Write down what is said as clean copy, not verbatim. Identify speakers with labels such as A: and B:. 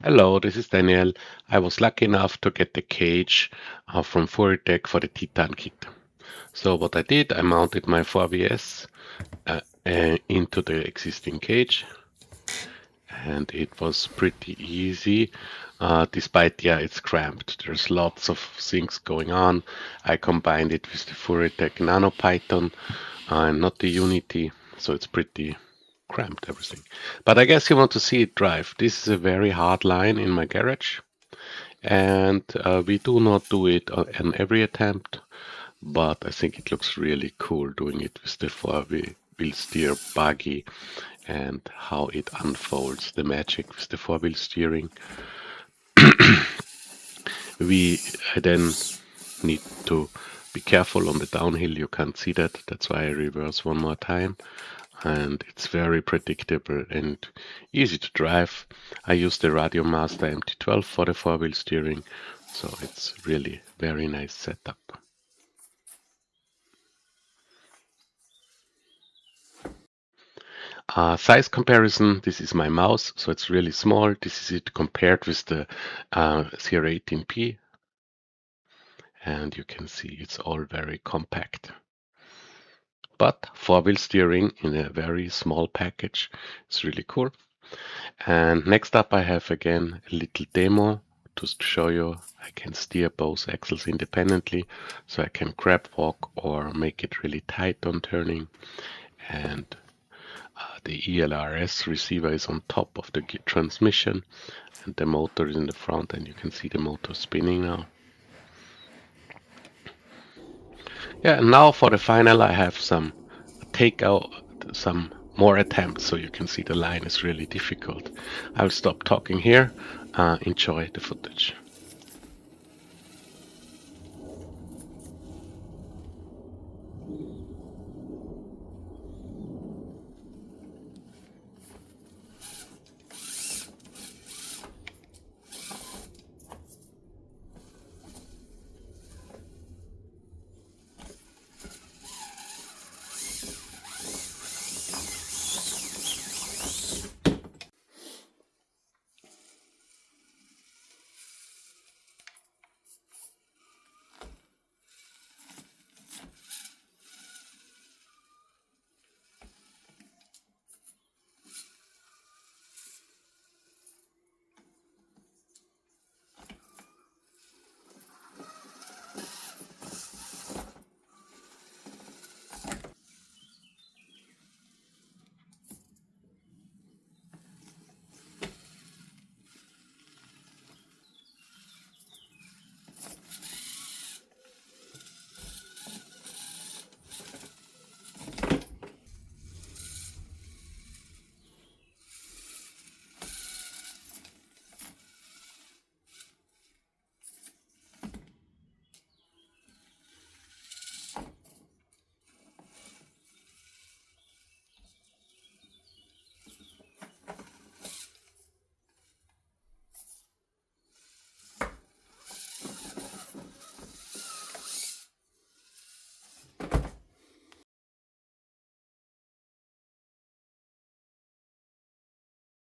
A: Hello, this is Daniel. I was lucky enough to get the cage from Furitek for the Titan kit. So what I did, I mounted my 4WS into the existing cage, and it was pretty easy, despite, yeah, it's cramped. There's lots of things going on. I combined it with the Furitek Nano Python and not the Unity, so it's pretty cramped, everything. But I guess you want to see it drive. This is a very hard line in my garage, and we do not do it on every attempt, but I think it looks really cool doing it with the four-wheel steer Buggy and how it unfolds the magic with the four-wheel steering. We then need to be careful on the downhill. You can't see that. That's why I reverse one more time. And it's very predictable and easy to drive. I use the Radio Master MT12 for the four-wheel steering, so it's really very nice setup. Size comparison, this is my mouse, so it's really small. This is it compared with the CR18P, and you can see it's all very compact. But four-wheel steering in a very small package is really cool. And next up I have again a little demo to show you I can steer both axles independently, so I can grab walk or make it really tight on turning. And the ELRS receiver is on top of the transmission, and the motor is in the front, and you can see the motor spinning now. Yeah, and now for the final I have some more attempts, so you can see the line is really difficult. I'll stop talking here. Enjoy the footage.